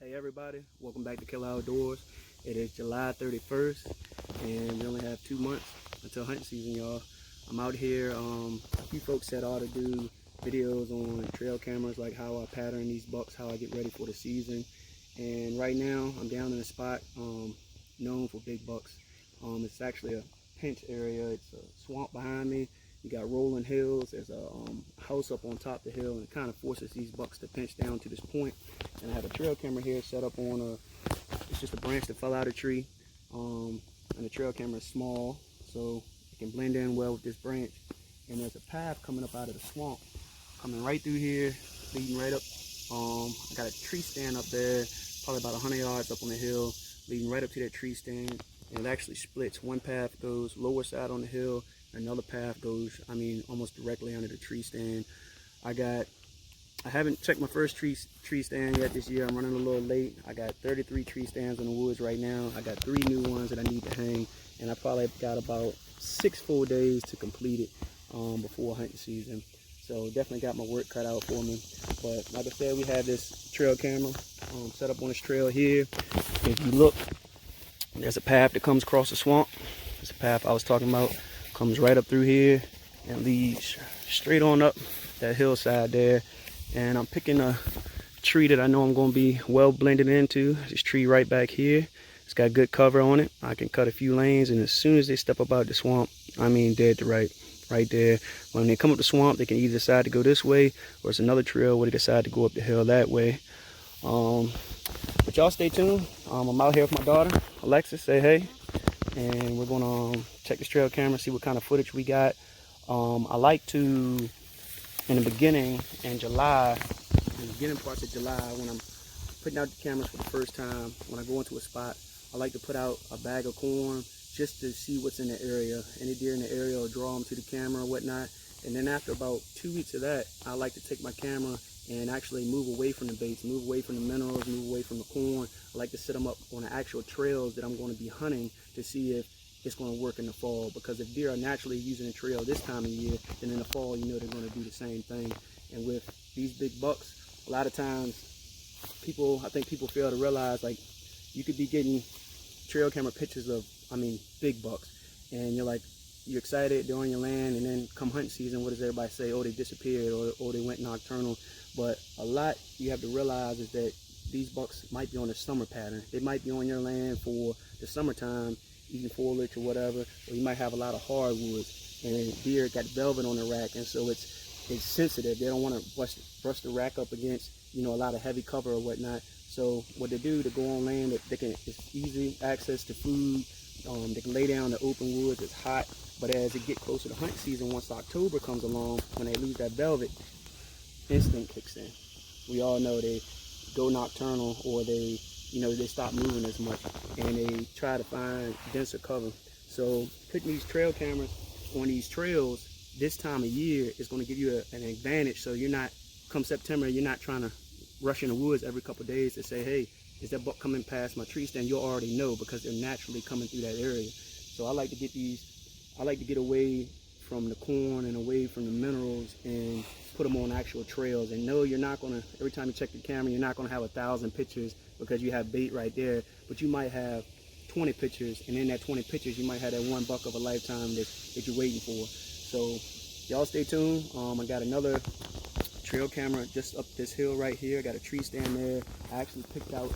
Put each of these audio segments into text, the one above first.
Hey everybody, welcome back to Killer Outdoors. It is July 31st and we only have 2 months until hunting season, y'all. I'm out here, a few folks said I ought to do videos on trail cameras, like how I pattern these bucks, how I get ready for the season. And right now I'm down in a spot known for big bucks. It's actually a pinch area. It's a swamp behind me. You got rolling hills. There's a house up on top of the hill, and it kind of forces these bucks to pinch down to this point. And I have a trail camera here set up on it's just a branch that fell out of a tree. And the trail camera is small, so it can blend in well with this branch. And there's a path coming up out of the swamp, coming right through here, leading right up. I got a tree stand up there, probably about 100 yards up on the hill, leading right up to that tree stand. And it actually splits. One path goes lower side on the hill, another path goes, almost directly under the tree stand. I haven't checked my first tree stand yet this year. I'm running a little late. I got 33 tree stands in the woods right now. I got 3 new ones that I need to hang, and I probably got about 6 full days to complete it before hunting season. So definitely got my work cut out for me. But like I said, we have this trail camera set up on this trail here. If you look, there's a path that comes across the swamp. It's a path I was talking about. Comes right up through here and leads straight on up that hillside there. And I'm picking a tree that I know I'm going to be well blended into. This tree right back here. It's got good cover on it. I can cut a few lanes, and as soon as they step up out the swamp, dead to right there. When they come up the swamp, they can either decide to go this way, or it's another trail where they decide to go up the hill that way. But y'all stay tuned. I'm out here with my daughter, Alexis. Say hey. And we're gonna check this trail camera, see what kind of footage we got. I like to, in the beginning, in July, in the beginning parts of July, when I'm putting out the cameras for the first time, when I go into a spot, I like to put out a bag of corn just to see what's in the area. Any deer in the area will draw them to the camera or whatnot. And then after about 2 weeks of that, I like to take my camera and actually move away from the baits, move away from the minerals, move away from the corn. I like to set them up on the actual trails that I'm going to be hunting to see if it's going to work in the fall. Because if deer are naturally using a trail this time of year, then in the fall, you know they're going to do the same thing. And with these big bucks, a lot of times I think people fail to realize, like, you could be getting trail camera pictures of, big bucks, and you're excited, they're on your land, and then come hunting season, what does everybody say? Oh, they disappeared, or they went nocturnal. But a lot you have to realize is that these bucks might be on a summer pattern. They might be on your land for the summertime, eating foliage or whatever, or you might have a lot of hardwoods, and deer got velvet on the rack, and so it's sensitive. They don't want to brush the rack up against a lot of heavy cover or whatnot. So what they do to go on land, it's easy access to food. They can lay down in the open woods. It's hot, but as it get closer to hunt season, once October comes along, when they lose that velvet, instinct kicks in. We all know they go nocturnal, or they stop moving as much, and they try to find denser cover. So putting these trail cameras on these trails this time of year is going to give you an advantage. So you're not, come September, you're not trying to rush in the woods every couple of days to say, hey, is that buck coming past my tree stand? You'll already know, because they're naturally coming through that area. So I like to get away from the corn and away from the minerals and put them on actual trails. And no, you're not gonna, every time you check the camera, you're not gonna have 1,000 pictures because you have bait right there, but you might have 20 pictures, and in that 20 pictures, you might have that one buck of a lifetime that you're waiting for. So y'all stay tuned. I got another trail camera just up this hill right here. I got a tree stand there. I actually picked out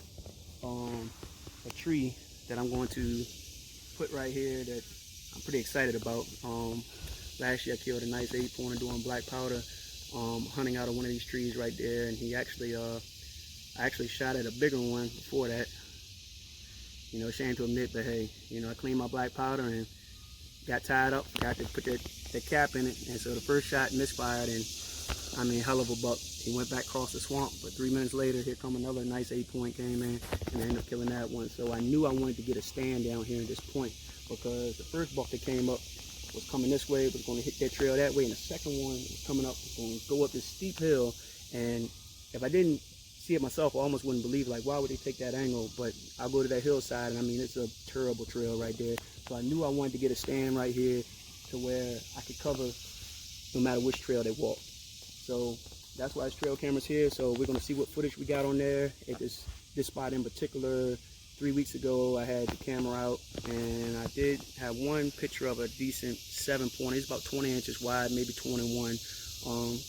a tree that I'm going to put right here that I'm pretty excited about. Last year I killed a nice 8-pointer doing black powder, hunting out of one of these trees right there, and he actually I actually shot at a bigger one before that. Shame to admit, but hey, I cleaned my black powder and got tied up, got to put that cap in it, and so the first shot misfired, and hell of a buck. He went back across the swamp, but 3 minutes later, here come another nice 8-point came in, and I ended up killing that one. So I knew I wanted to get a stand down here at this point, because the first buck that came up was coming this way, was going to hit that trail that way, and the second one was coming up, was going to go up this steep hill. And if I didn't see it myself, I almost wouldn't believe, like, why would they take that angle? But I'll go to that hillside, and it's a terrible trail right there. So I knew I wanted to get a stand right here to where I could cover no matter which trail they walk. So that's why it's trail cameras here. So we're going to see what footage we got on there. It just this spot in particular, 3 weeks ago, I had the camera out, and I did have one picture of a decent 7-pointer. It's about 20 inches wide, maybe 21.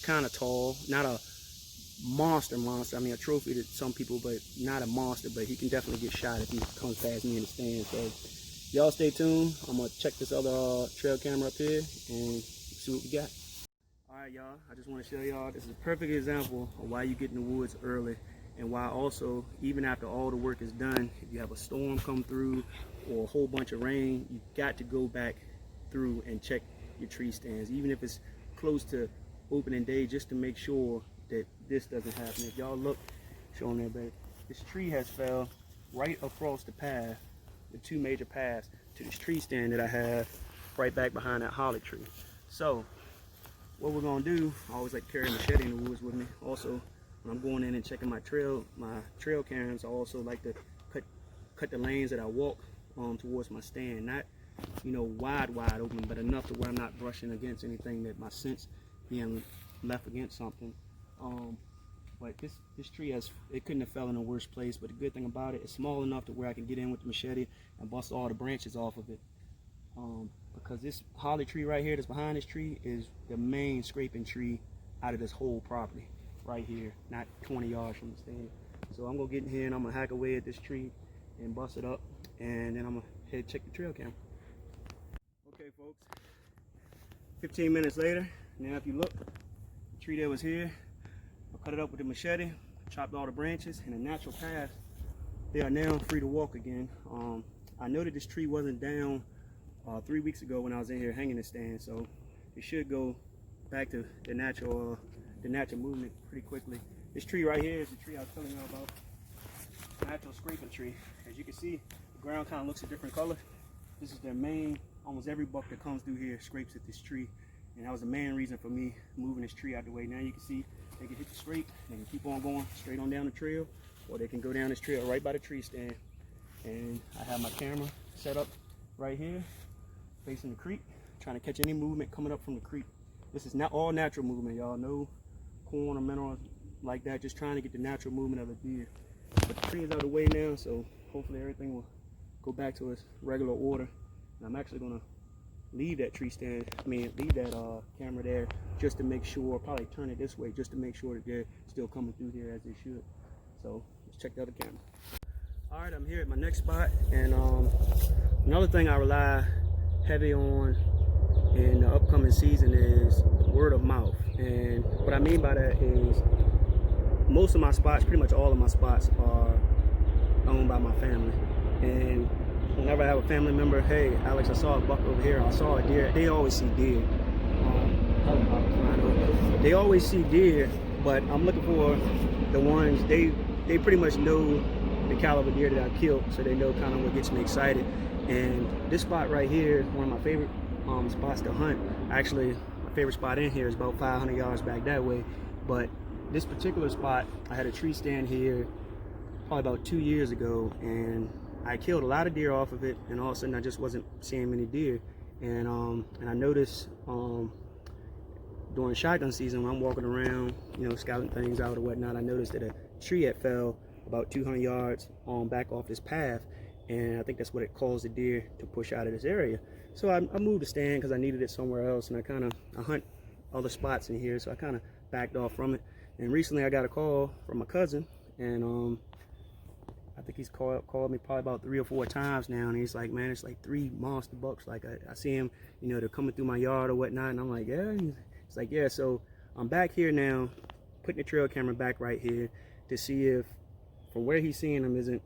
Kind of tall, not a monster. I mean, a trophy to some people, but not a monster. But he can definitely get shot if he comes past me in the stand. So y'all stay tuned. I'm gonna check this other trail camera up here and see what we got. All right, y'all. I just want to show y'all. This is a perfect example of why you get in the woods early, and why also, even after all the work is done, if you have a storm come through or a whole bunch of rain, you got to go back through and check your tree stands, even if it's close to opening day, just to make sure that this doesn't happen. If y'all look, show them that, baby. This tree has fell right across the path, the two major paths, to this tree stand that I have right back behind that holly tree. So what we're gonna do, I always like to carry a machete in the woods with me. Also, when I'm going in and checking my trail cams, I also like to cut the lanes that I walk towards my stand. Not, you know, wide open, but enough to where I'm not brushing against anything that my scent's being left against something. But this tree it couldn't have fell in a worse place. But the good thing about it, it's small enough to where I can get in with the machete and bust all the branches off of it. Because this holly tree right here that's behind this tree is the main scraping tree out of this whole property right here, not 20 yards from the stand. So I'm gonna get in here and I'm gonna hack away at this tree and bust it up, and then I'm gonna head check the trail cam. Okay, folks, 15 minutes later. Now if you look, the tree that was here, I cut it up with the machete, chopped all the branches, and a natural path. They are now free to walk again. I noted this tree wasn't down 3 weeks ago when I was in here hanging the stand, so it should go back to the natural movement pretty quickly. This tree right here is the tree I was telling you about, natural scraping tree. As you can see, the ground kind of looks a different color. This is their main, almost every buck that comes through here scrapes at this tree, and that was the main reason for me moving this tree out the way. Now you can see they can hit the scrape, they can keep on going straight on down the trail, or they can go down this trail right by the tree stand. And I have my camera set up right here, facing the creek, trying to catch any movement coming up from the creek. This is not all natural movement, y'all. No corn or minerals like that, just trying to get the natural movement of the deer. But the tree is out of the way now, so hopefully everything will go back to its regular order. And I'm actually gonna leave that tree stand, leave that camera there, just to make sure, probably turn it this way, just to make sure that they're still coming through here as they should. So let's check the other camera. All right, I'm here at my next spot, and another thing I rely heavy on in the upcoming season is word of mouth. And what I mean by that is most of my spots, pretty much all of my spots, are owned by my family. And whenever I have a family member, hey, Alex, I saw a buck over here, I saw a deer. They always see deer. They always see deer, but I'm looking for the ones, they pretty much know the caliber deer that I killed, so they know kind of what gets me excited. And this spot right here is one of my favorite spots to hunt. Actually, my favorite spot in here is about 500 yards back that way. But this particular spot, I had a tree stand here probably about 2 years ago, and I killed a lot of deer off of it, and all of a sudden I just wasn't seeing many deer. And I noticed during shotgun season, when I'm walking around, you know, scouting things out or whatnot, I noticed that a tree had fell about 200 yards back off this path, and I think that's what it caused the deer to push out of this area. So I moved the stand because I needed it somewhere else, and I hunt other spots in here, so I kind of backed off from it. And recently I got a call from my cousin, and I think he's called me probably about 3 or 4 times now, and he's like, man, it's like 3 monster bucks. Like I see him, you know, they're coming through my yard or whatnot, and I'm like, yeah. It's like, yeah. So I'm back here now, putting the trail camera back right here to see if, from where he's seeing them isn't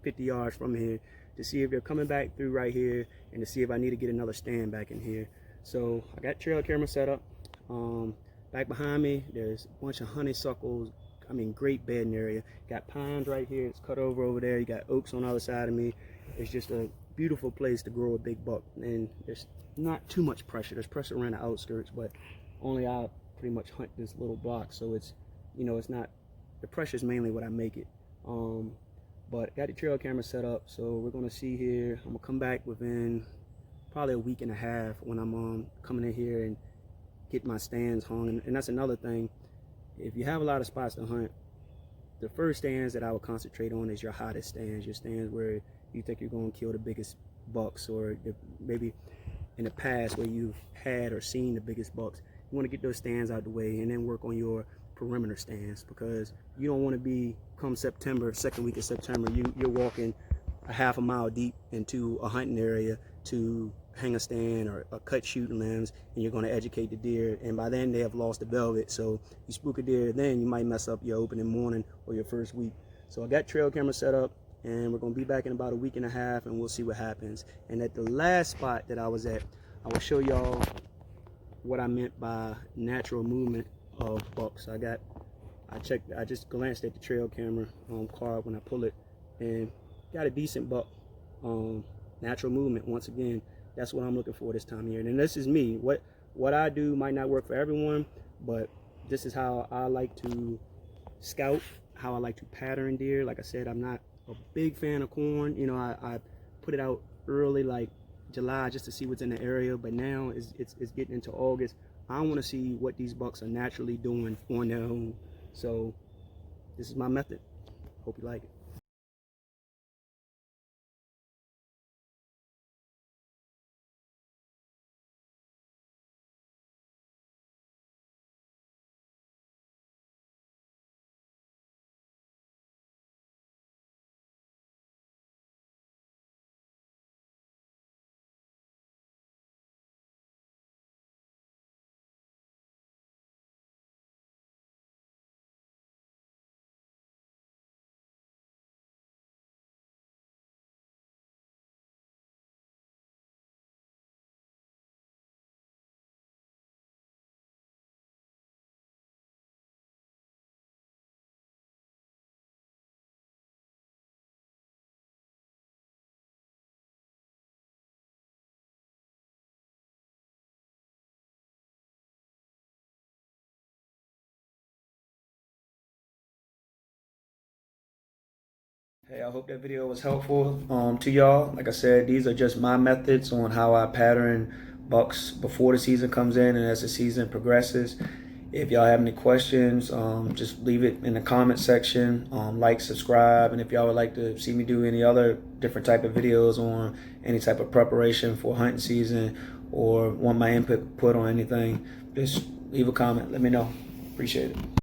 50 yards from here, to see if they're coming back through right here, and to see if I need to get another stand back in here. So I got trail camera set up. Back behind me, there's a bunch of honeysuckles. I mean, great bedding area. Got pines right here. It's cut over there. You got oaks on the other side of me. It's just a beautiful place to grow a big buck, and there's not too much pressure. There's pressure around the outskirts, but only I pretty much hunt this little block, so it's, you know, it's not, the pressure is mainly what I make it. But got the trail camera set up, so we're gonna see here. I'm gonna come back within probably a week and a half when I'm coming in here and get my stands hung. And that's another thing. If you have a lot of spots to hunt, the first stands that I would concentrate on is your hottest stands, your stands where you think you're going to kill the biggest bucks, or maybe in the past where you've had or seen the biggest bucks. You want to get those stands out the way and then work on your perimeter stands, because you don't want to be, come September, second week of September, you're walking a half a mile deep into a hunting area to hang a stand or cut shooting limbs, and you're going to educate the deer, and by then they have lost the velvet. So you spook a deer, then you might mess up your opening morning or your first week. So I got trail camera set up, and we're going to be back in about a week and a half, and we'll see what happens. And at the last spot that I was at, I will show y'all what I meant by natural movement of bucks. I just glanced at the trail camera card when I pull it, and got a decent buck. Natural movement, once again, that's what I'm looking for this time of year. And this is me. What I do might not work for everyone, but this is how I like to scout, how I like to pattern deer. Like I said, I'm not a big fan of corn. You know, I put it out early, like July, just to see what's in the area, but now it's getting into August. I want to see what these bucks are naturally doing on their own. So this is my method. Hope you like it. Hey, I hope that video was helpful to y'all. Like I said, these are just my methods on how I pattern bucks before the season comes in and as the season progresses. If y'all have any questions, just leave it in the comment section. Like, subscribe, and if y'all would like to see me do any other different type of videos on any type of preparation for hunting season, or want my input on anything, just leave a comment. Let me know. Appreciate it.